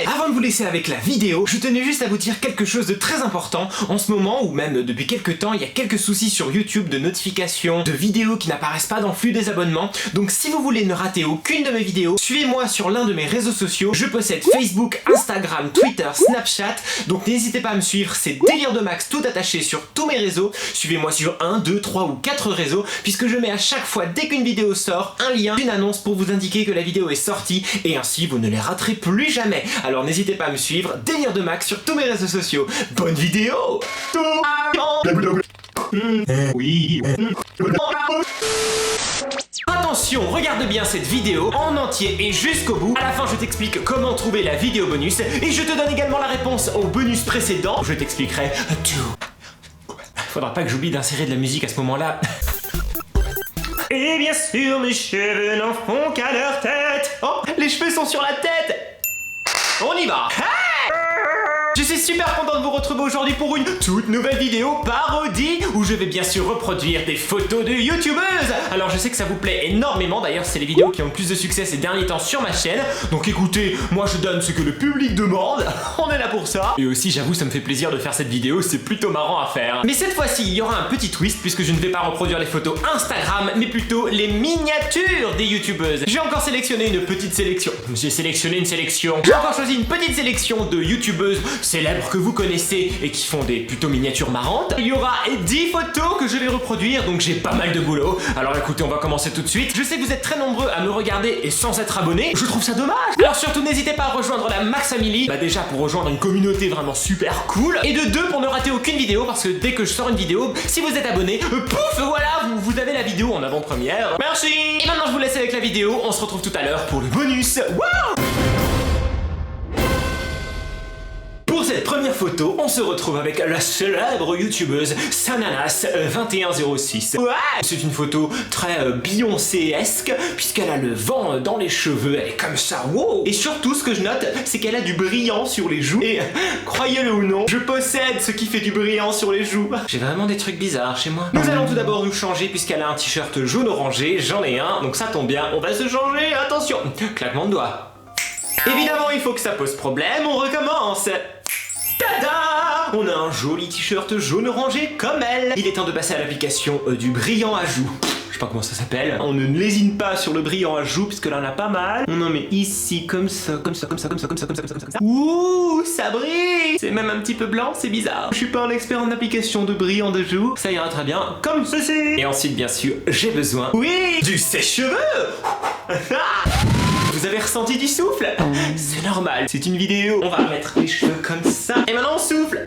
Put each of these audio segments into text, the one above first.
Avant de vous laisser avec la vidéo, je tenais juste à vous dire quelque chose de très important. En ce moment, ou même depuis quelques temps, il y a quelques soucis sur YouTube de notifications, de vidéos qui n'apparaissent pas dans le flux des abonnements. Donc si vous voulez ne rater aucune de mes vidéos, suivez-moi sur l'un de mes réseaux sociaux. Je possède Facebook, Instagram, Twitter, Snapchat. Donc n'hésitez pas à me suivre, c'est Délire de Max tout attaché sur tous mes réseaux. Suivez-moi sur 1, 2, 3 ou 4 réseaux, puisque je mets à chaque fois, dès qu'une vidéo sort, un lien, une annonce pour vous indiquer que la vidéo est sortie, et ainsi vous ne les raterez plus jamais. Alors n'hésitez pas à me suivre, Délire de Max sur tous mes réseaux sociaux. Bonne vidéo. Oui. Attention, regarde bien cette vidéo en entier et jusqu'au bout. À la fin, je t'explique comment trouver la vidéo bonus et je te donne également la réponse au bonus précédent. Je t'expliquerai tout. Faudra pas que j'oublie d'insérer de la musique à ce moment-là. Et bien sûr, mes cheveux n'en font qu'à leur tête. Oh, les cheveux sont sur la tête. On y va. Je suis super content de vous retrouver aujourd'hui pour une toute nouvelle vidéo parodie où je vais bien sûr reproduire des photos de youtubeuses. Alors je sais que ça vous plaît énormément, d'ailleurs c'est les vidéos qui ont le plus de succès ces derniers temps sur ma chaîne. Donc écoutez, moi je donne ce que le public demande, on est là pour ça. Et aussi j'avoue ça me fait plaisir de faire cette vidéo, c'est plutôt marrant à faire. Mais cette fois-ci il y aura un petit twist puisque je ne vais pas reproduire les photos Instagram mais plutôt les miniatures des youtubeuses. J'ai encore sélectionné une petite sélection. J'ai encore choisi une petite sélection de youtubeuses célèbres que vous connaissez et qui font des plutôt miniatures marrantes. Il y aura 10 photos que je vais reproduire, donc j'ai pas mal de boulot. Alors écoutez, on va commencer tout de suite. Je sais que vous êtes très nombreux à me regarder et sans être abonnés. Je trouve ça dommage. Alors surtout n'hésitez pas à rejoindre la Max Family. Bah déjà pour rejoindre une communauté vraiment super cool. Et de 2 pour ne rater aucune vidéo parce que dès que je sors une vidéo, si vous êtes abonné, pouf, voilà, vous avez la vidéo en avant-première. Merci. Et maintenant je vous laisse avec la vidéo. On se retrouve tout à l'heure pour le bonus. Wow. Pour cette première photo, on se retrouve avec la célèbre youtubeuse Sananas2106. Ouais, c'est une photo très Beyoncé-esque, puisqu'elle a le vent dans les cheveux, elle est comme ça, wow. Et surtout, ce que je note, c'est qu'elle a du brillant sur les joues. Et croyez-le ou non, je possède ce qui fait du brillant sur les joues. J'ai vraiment des trucs bizarres chez moi. Nous allons tout d'abord nous changer, puisqu'elle a un t-shirt jaune-orangé, j'en ai un, donc ça tombe bien, on va se changer, attention, claquement de doigts. Évidemment, il faut que ça pose problème, on recommence. Tada! On a un joli t-shirt jaune orangé comme elle. Il est temps de passer à l'application du brillant à joues. Je sais pas comment ça s'appelle. On ne lésine pas sur le brillant à joues puisque là on a pas mal. On en met ici comme ça. Ouh, ça brille! C'est même un petit peu blanc, c'est bizarre. Je suis pas un expert en application de brillant de joues. Ça ira très bien comme ceci. Et ensuite bien sûr j'ai besoin, oui, du sèche-cheveux. Vous avez ressenti du souffle? C'est normal, c'est une vidéo. On va mettre les cheveux comme ça. Et maintenant on souffle.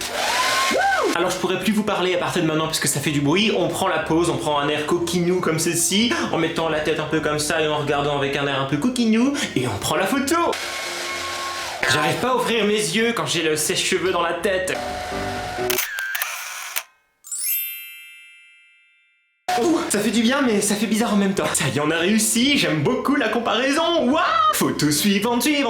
Alors je pourrais plus vous parler à partir de maintenant parce que ça fait du bruit. On prend la pause, on prend un air coquinou comme ceci, en mettant la tête un peu comme ça et en regardant avec un air un peu coquinou. Et on prend la photo. J'arrive pas à ouvrir mes yeux quand j'ai le sèche-cheveux dans la tête. Ouh, ça fait du bien mais ça fait bizarre en même temps. Ça y est, on a réussi, j'aime beaucoup la comparaison. Waouh! Photo suivante. Et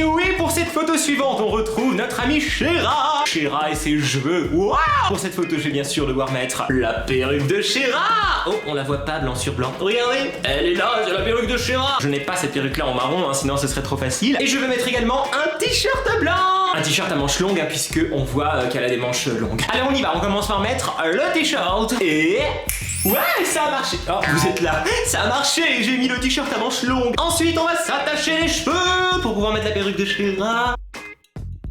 oui, pour cette photo suivante, on retrouve notre amie Chéra. Chéra et ses cheveux. Waouh! Pour cette photo, je vais bien sûr devoir mettre la perruque de Chéra. Oh, on la voit pas blanc sur blanc. Regardez, elle est là, c'est la perruque de Chéra. Je n'ai pas cette perruque-là en marron, hein, sinon ce serait trop facile. Et je vais mettre également un t-shirt blanc. Un t-shirt à manches longues, hein, puisque on voit qu'elle a des manches longues. Allez, on y va, on commence par mettre le t-shirt. Et... ouais, ça a marché. Oh, vous êtes là. Ça a marché, j'ai mis le t-shirt à manches longues. Ensuite, on va s'attacher les cheveux pour pouvoir mettre la perruque de Chéra.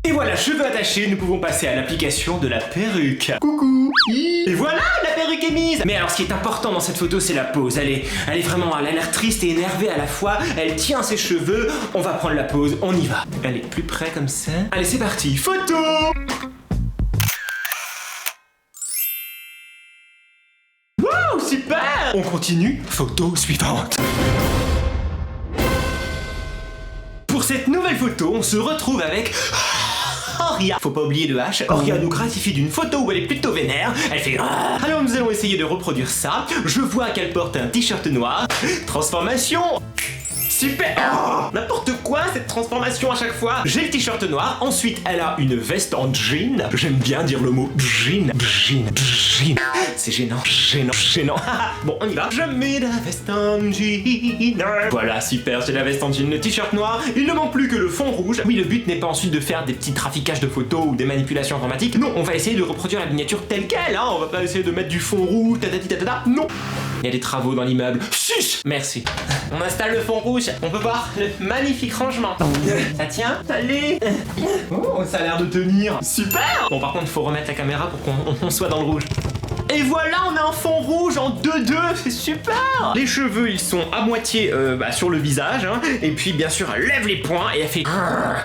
Et voilà, cheveux attachés, nous pouvons passer à l'application de la perruque. Coucou. Et voilà, la perruque est mise. Mais alors, ce qui est important dans cette photo, c'est la pose. Elle a l'air triste et énervée à la fois. Elle tient ses cheveux. On va prendre la pose, on y va. Elle est plus près comme ça. Allez, c'est parti. Photo. Wow, super. On continue. Photo suivante. Pour cette nouvelle photo, on se retrouve avec... Oria. Faut pas oublier le H. Oria nous gratifie d'une photo où elle est plutôt vénère. Elle fait... Alors nous allons essayer de reproduire ça. Je vois qu'elle porte un t-shirt noir. Transformation. super. Oh, n'importe quoi cette transformation à chaque fois. J'ai le t-shirt noir, ensuite elle a une veste en jean. J'aime bien dire le mot jean. C'est gênant. Bon, on y va. Je mets la veste en jean. Voilà, super, j'ai la veste en jean, le t-shirt noir. Il ne manque plus que le fond rouge. Oui, le but n'est pas ensuite de faire des petits traficages de photos ou des manipulations informatiques. Non, on va essayer de reproduire la miniature telle qu'elle, hein. On va pas essayer de mettre du fond rouge, non. Il y a des travaux dans l'immeuble. Chuch. Merci. On installe le fond rouge. On peut voir le magnifique rangement. Ça tient? Allez. Oh, ça a l'air de tenir. Super. Bon, par contre, il faut remettre la caméra pour qu'on soit dans le rouge. Et voilà, on a un fond rouge en 2-2, c'est super. Les cheveux, ils sont à moitié sur le visage, hein. Et puis, bien sûr, elle lève les poings et elle fait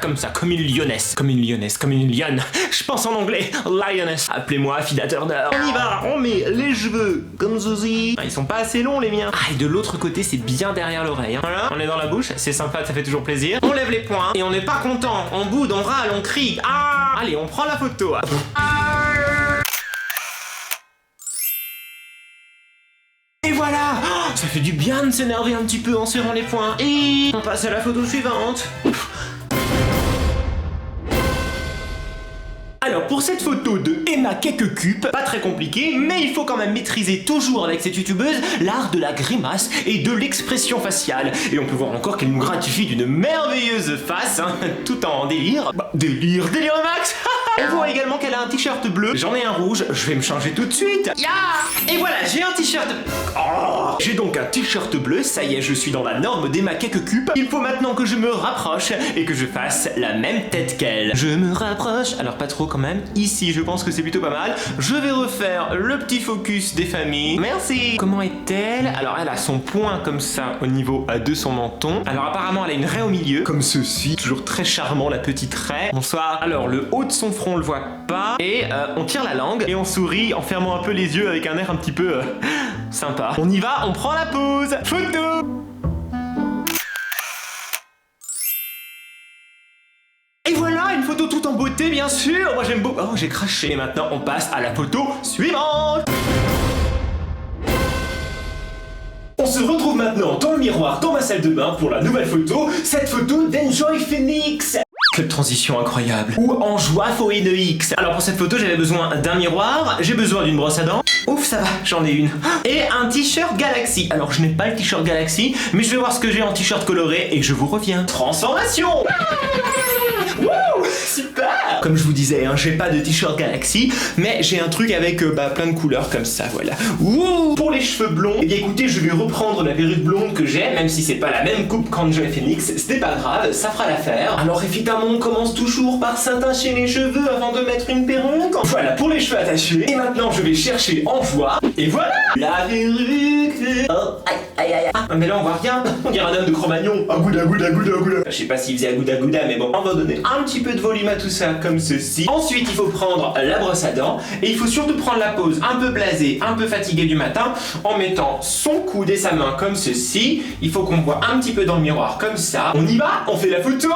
comme ça, comme une lionesse. Comme une lionne. Je pense en anglais, lioness. Appelez-moi Fida Turner. On y va, on met les cheveux comme ceci. Ah, ils sont pas assez longs, les miens. Ah, et de l'autre côté, c'est bien derrière l'oreille, hein. Voilà, on est dans la bouche, c'est sympa, ça fait toujours plaisir. On lève les poings et on n'est pas content. On boude, on râle, on crie. Ah, allez, on prend la photo. Et voilà, oh, ça fait du bien de s'énerver un petit peu en serrant les poings. Et on passe à la photo suivante. Alors pour cette photo de Emma Cakecube, pas très compliqué, mais il faut quand même maîtriser toujours avec cette youtubeuse l'art de la grimace et de l'expression faciale. Et on peut voir encore qu'elle nous gratifie d'une merveilleuse face, hein, tout en délire. Délire max. On voit également qu'elle a un t-shirt bleu, j'en ai un rouge, je vais me changer tout de suite. Et voilà, j'ai un t-shirt. Oh, j'ai donc un t-shirt bleu, ça y est, je suis dans la norme d'Emma Cakecube. Il faut maintenant que je me rapproche et que je fasse la même tête qu'elle. Je me rapproche, alors pas trop quand même. Ici, je pense que c'est plutôt pas mal. Je vais refaire le petit focus des familles. Merci. Comment est-elle? Alors elle a son poing comme ça au niveau de son menton. Alors apparemment elle a une raie au milieu, comme ceci. Toujours très charmant la petite raie. Bonsoir. Alors le haut de son front, on le voit pas. Et on tire la langue et on sourit en fermant un peu les yeux avec un air un petit peu sympa. On y va, on prend la pause. Photo. Et voilà, une photo toute en beauté, bien sûr. Moi j'aime beaucoup. Oh, j'ai craché. Et maintenant on passe à la photo suivante. On se retrouve maintenant dans le miroir, dans ma salle de bain pour la nouvelle photo. Cette photo d'Enjoy Phoenix. Quelle transition incroyable. Ou en joie faut une X. Alors pour cette photo, j'avais besoin d'un miroir, j'ai besoin d'une brosse à dents. Ouf, ça va, j'en ai une. Et un t-shirt Galaxy. Alors je n'ai pas le t-shirt Galaxy, mais je vais voir ce que j'ai en t-shirt coloré et je vous reviens. Transformation. Wouh, super. Comme je vous disais, hein, j'ai pas de t-shirt Galaxy, mais j'ai un truc avec plein de couleurs comme ça, voilà. Ouh. Pour les cheveux blonds, eh bien écoutez, je vais reprendre la perruque blonde que j'ai, même si c'est pas la même coupe qu'Enjoy Phoenix, c'était pas grave, ça fera l'affaire. Alors évidemment, on commence toujours par s'attacher les cheveux avant de mettre une perruque. Voilà pour les cheveux attachés. Et maintenant, je vais chercher en joie. Et voilà la perruque. Oh, aïe. Ah, mais là, on voit rien. On dirait un homme de Cro-Magnon. Agouda. Je sais pas s'il faisait agouda, mais bon, on va donner un petit peu de volume à tout ça, comme ceci. Ensuite, il faut prendre la brosse à dents. Et il faut surtout prendre la pose un peu blasée, un peu fatiguée du matin, en mettant son coude et sa main comme ceci. Il faut qu'on voit un petit peu dans le miroir, comme ça. On y va, on fait la photo.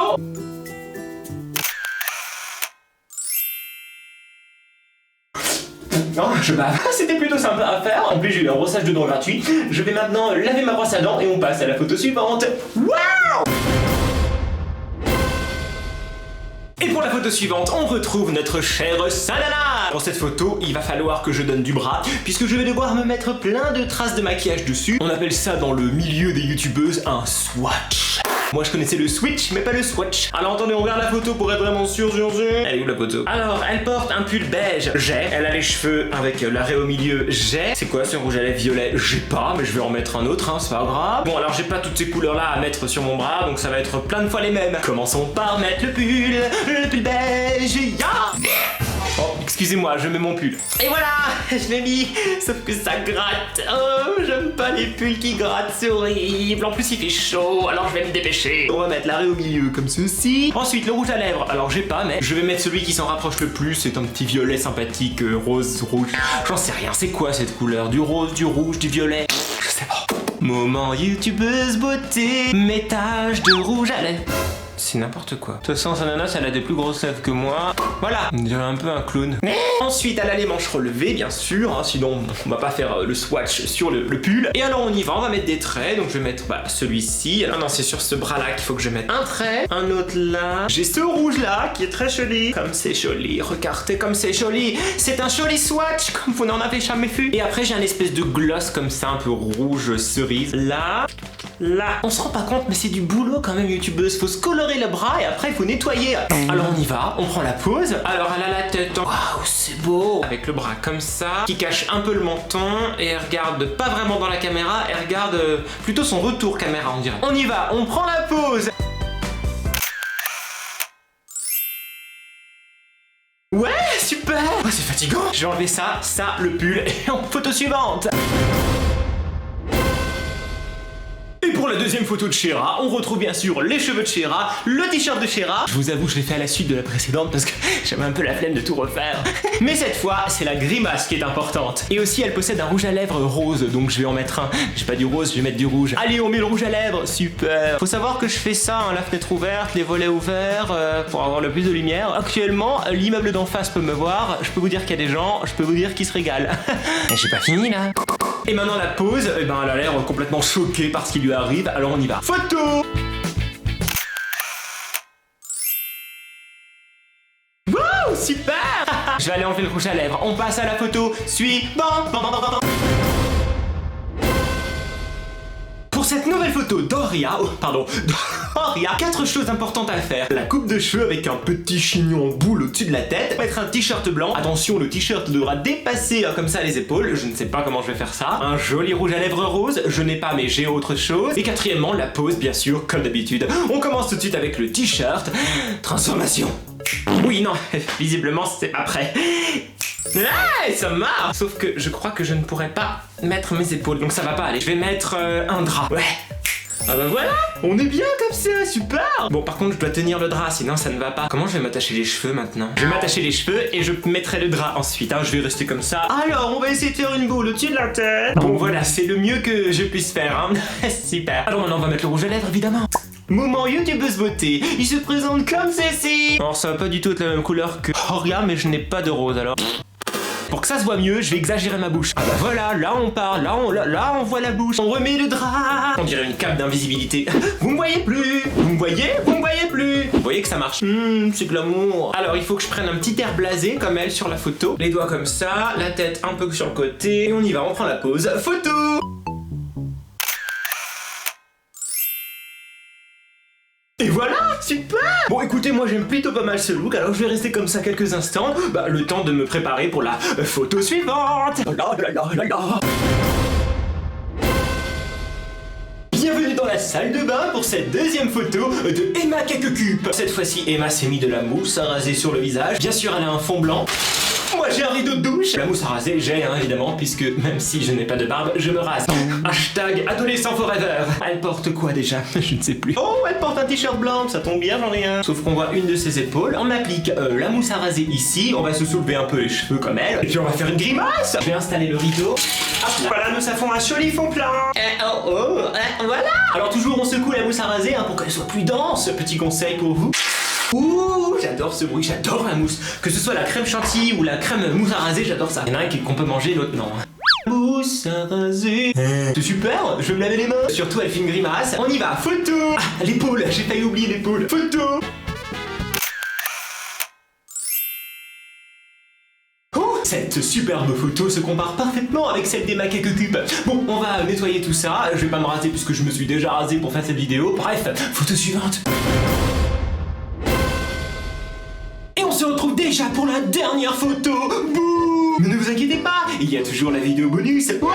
Non, je bave. C'était plutôt sympa à faire. En plus, j'ai eu un brossage de dents gratuit. Je vais maintenant laver ma brosse à dents et on passe à la photo suivante. Waouh! Et pour la photo suivante, on retrouve notre chère Salana. Pour cette photo, il va falloir que je donne du bras, puisque je vais devoir me mettre plein de traces de maquillage dessus. On appelle ça dans le milieu des youtubeuses un swatch. Moi je connaissais le switch, mais pas le swatch. Alors attendez, on regarde la photo pour être vraiment sûr. Elle est où la photo? Alors, elle porte un pull beige, j'ai. Elle a les cheveux avec la raie au milieu, j'ai. C'est quoi ce rouge à lèvres violet? J'ai pas, mais je vais en mettre un autre, hein, c'est pas grave. Bon, alors j'ai pas toutes ces couleurs-là à mettre sur mon bras, donc ça va être plein de fois les mêmes. Commençons par mettre le pull beige, Oh, excusez-moi, je mets mon pull. Et voilà, je l'ai mis, sauf que ça gratte. Oh, j'aime pas les pulls qui grattent, c'est horrible. En plus, il fait chaud, alors je vais me dépêcher. On va mettre la raie au milieu, comme ceci. Ensuite, le rouge à lèvres. Alors, j'ai pas, mais je vais mettre celui qui s'en rapproche le plus. C'est un petit violet sympathique, rose, rouge. J'en sais rien, c'est quoi cette couleur? Du rose, du rouge, du violet? Je sais pas. Moment youtubeuse beauté, mes taches de rouge à lèvres C'est n'importe quoi. De toute façon, sa nana, elle a des plus grosses lèvres que moi. Voilà, on dirait un peu un clown. Ensuite, elle a les manches relevées, bien sûr, hein, sinon on va pas faire le swatch sur le pull. Et alors on y va, on va mettre des traits. Donc je vais mettre celui-ci. Ah non, c'est sur ce bras-là qu'il faut que je mette un trait, un autre là. J'ai ce rouge-là qui est très joli. Comme c'est joli, regardez comme c'est joli. C'est un joli swatch, comme vous n'en avez jamais vu. Et après, j'ai un espèce de gloss comme ça, un peu rouge cerise. Là. On se rend pas compte, mais c'est du boulot quand même, youtubeuse. Faut se colorer le bras et après il faut nettoyer. Alors on y va, on prend la pose. Alors elle a la tête en... Waouh, c'est beau. Avec le bras comme ça, qui cache un peu le menton. Et elle regarde pas vraiment dans la caméra, elle regarde plutôt son retour caméra, on dirait. On y va, on prend la pose. Ouais, super. Oh, c'est fatigant. Je vais enlever ça, le pull et en photo suivante. Et pour la deuxième photo de Shera, on retrouve bien sûr les cheveux de Shera, le t-shirt de Shera. Je vous avoue, je l'ai fait à la suite de la précédente parce que j'avais un peu la flemme de tout refaire. Mais cette fois, c'est la grimace qui est importante. Et aussi, elle possède un rouge à lèvres rose, donc je vais en mettre un. J'ai pas du rose, je vais mettre du rouge. Allez, on met le rouge à lèvres, super. Faut savoir que je fais ça, hein, la fenêtre ouverte, les volets ouverts, pour avoir le plus de lumière. Actuellement, l'immeuble d'en face peut me voir. Je peux vous dire qu'il y a des gens, je peux vous dire qu'ils se régalent. Et j'ai pas fini là. Et maintenant la pose, eh ben, elle a l'air complètement choquée par ce qui lui arrive, alors on y va. Photo! Wow, super! Je vais aller enlever le rouge à lèvres, on passe à la photo suivante. Pour cette nouvelle photo d'Oria, 4 choses importantes à faire. La coupe de cheveux avec un petit chignon en boule au-dessus de la tête. Mettre un t-shirt blanc. Attention, le t-shirt devra dépasser comme ça les épaules. Je ne sais pas comment je vais faire ça. Un joli rouge à lèvres rose. Je n'ai pas, mais j'ai autre chose. Et quatrièmement, la pose, bien sûr, comme d'habitude. On commence tout de suite avec le t-shirt. Transformation. Oui, non, visiblement c'est après. Ah, ça marche. Sauf que je crois que je ne pourrais pas mettre mes épaules, donc ça va pas aller. Je vais mettre un drap. Ouais. Ah bah voilà, on est bien comme ça, super. Bon, par contre, je dois tenir le drap, sinon ça ne va pas. Comment je vais m'attacher les cheveux maintenant? Je vais m'attacher les cheveux et je mettrai le drap ensuite, hein. Je vais rester comme ça. Alors, on va essayer de faire une boule au-dessus de la tête. Bon, voilà, c'est le mieux que je puisse faire, hein. Super. Alors maintenant, on va mettre le rouge à lèvres, évidemment. Moment youtubeuse beauté, il se présente comme ceci. Alors, ça va pas du tout être la même couleur que Oria, mais je n'ai pas de rose, alors... Pour que ça se voit mieux, je vais exagérer ma bouche. Ah bah voilà, là on parle, là on voit la bouche. On remet le drap. On dirait une cape d'invisibilité. Vous me voyez plus. Vous me voyez plus. Vous voyez que ça marche. C'est glamour. Alors il faut que je prenne un petit air blasé comme elle sur la photo. Les doigts comme ça, la tête un peu sur le côté. Et on y va, on prend la pause. Photo. Et voilà, super. Bon écoutez, moi j'aime plutôt pas mal ce look, alors je vais rester comme ça quelques instants, le temps de me préparer pour la photo suivante. Bienvenue dans la salle de bain pour cette deuxième photo de Emma Cakecube. Cette fois-ci, Emma s'est mis de la mousse à raser sur le visage. Bien sûr, elle a un fond blanc. Moi j'ai un rideau de douche. La mousse à raser, j'ai évidemment, puisque même si je n'ai pas de barbe, je me rase. Hashtag adolescent forever. Elle porte quoi déjà? Je ne sais plus. Oh, elle porte un t-shirt blanc, ça tombe bien, j'en ai un. Sauf qu'on voit une de ses épaules. On applique la mousse à raser ici. On va se soulever un peu les cheveux comme elle. Et puis on va faire une grimace. Je vais installer le rideau. Hop, voilà, nous ça fond un joli fond plein. Voilà. Alors toujours on secoue la mousse à raser pour qu'elle soit plus dense. Petit conseil pour vous. Ouh, j'adore ce bruit, j'adore la mousse. Que ce soit la crème chantilly ou la crème mousse à raser, j'adore ça. Il y en a un qu'on peut manger, l'autre non. Mousse à raser. C'est super, je vais me laver les mains. Surtout elle fait une grimace. On y va, photo. Ah, l'épaule, j'ai failli oublier l'épaule. Photo. Cette superbe photo se compare parfaitement avec celle d'Emma Cakecube. Bon, on va nettoyer tout ça. Je vais pas me raser puisque je me suis déjà rasé pour faire cette vidéo. Bref, photo suivante. Et on se retrouve déjà pour la dernière photo. Bouh! Mais ne vous inquiétez pas, il y a toujours la vidéo bonus. Ouais!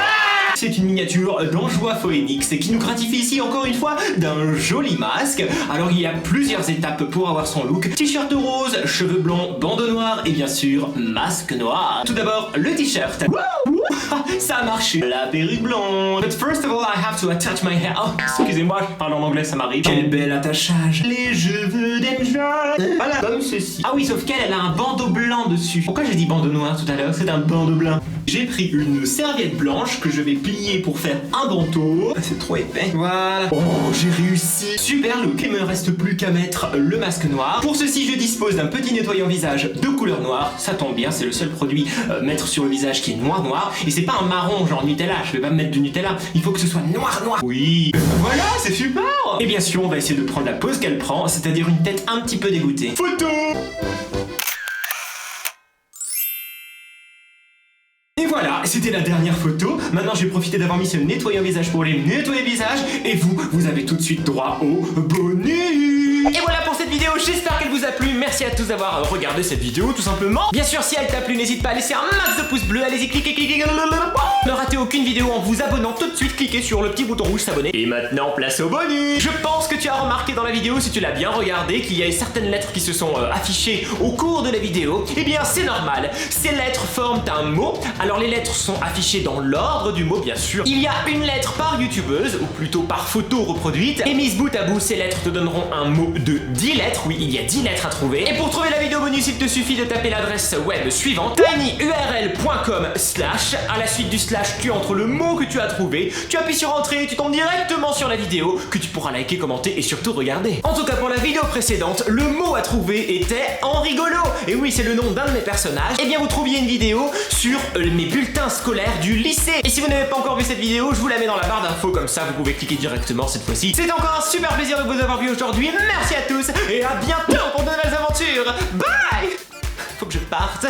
C'est une miniature d'Anjois Phoenix qui nous gratifie ici encore une fois d'un joli masque. Alors il y a plusieurs étapes pour avoir son look. T-shirt rose, cheveux blonds, bandeau noir et bien sûr masque noir. Tout d'abord le t-shirt. Ça a marché. La perruque blonde. But first of all I have to attach my hair. Oh, excusez-moi, je parle en anglais, ça m'arrive. Quel bel attachage. Les cheveux d'Enjoy. Voilà, comme ceci. Ah oui, sauf qu'elle a un bandeau blanc dessus. Pourquoi j'ai dit bandeau noir tout à l'heure? C'est un bandeau blanc. J'ai pris une serviette blanche que je vais plier pour faire un bandeau. C'est trop épais. Voilà. Oh, j'ai réussi. Super look. Il me reste plus qu'à mettre le masque noir. Pour ceci, je dispose d'un petit nettoyant visage de couleur noire. Ça tombe bien, c'est le seul produit mettre sur le visage qui est noir. Et c'est pas un marron genre Nutella. Je vais pas me mettre du Nutella. Il faut que ce soit noir. Oui. Voilà, c'est super. Et bien sûr, on va essayer de prendre la pose qu'elle prend, c'est-à-dire une tête un petit peu dégoûtée. Photo. Et voilà, c'était la dernière photo. Maintenant, je vais profiter d'avoir mis ce nettoyant visage pour les nettoyer le visage. Et vous avez tout de suite droit au bonus. Et voilà pour cette vidéo, j'espère qu'elle vous a plu. Merci à tous d'avoir regardé cette vidéo, tout simplement. Bien sûr, si elle t'a plu, n'hésite pas à laisser un max de pouces bleus. Allez-y, cliquez. Ne ratez aucune vidéo en vous abonnant tout de suite. Cliquez sur le petit bouton rouge s'abonner. Et maintenant, place au bonus. Je pense que tu as remarqué dans la vidéo, si tu l'as bien regardé, qu'il y a certaines lettres qui se sont affichées au cours de la vidéo. Eh bien, c'est normal. Ces lettres forment un mot. Alors, les lettres sont affichées dans l'ordre du mot, bien sûr. Il y a une lettre par youtubeuse, ou plutôt par photo reproduite. Et mise bout à bout, ces lettres te donneront un mot de 10 lettres. Oui, il y a 10 lettres à trouver. Et pour trouver la vidéo bonus, il te suffit de taper l'adresse web suivante, tinyurl.com/. À la suite du slash, tu entres le mot que tu as trouvé. Tu appuies sur entrée et tu tombes directement sur la vidéo que tu pourras liker, commenter et surtout regarder. En tout cas, pour la vidéo précédente, le mot à trouver était en rigolo. Et oui, c'est le nom d'un de mes personnages. Et bien, vous trouviez une vidéo sur mes bulletins scolaires du lycée. Et si vous n'avez pas encore vu cette vidéo, je vous la mets dans la barre d'infos, comme ça vous pouvez cliquer directement cette fois-ci. C'était encore un super plaisir de vous avoir vu aujourd'hui. Merci à tous et à bientôt pour de nouvelles aventures. Bye. Faut que je parte.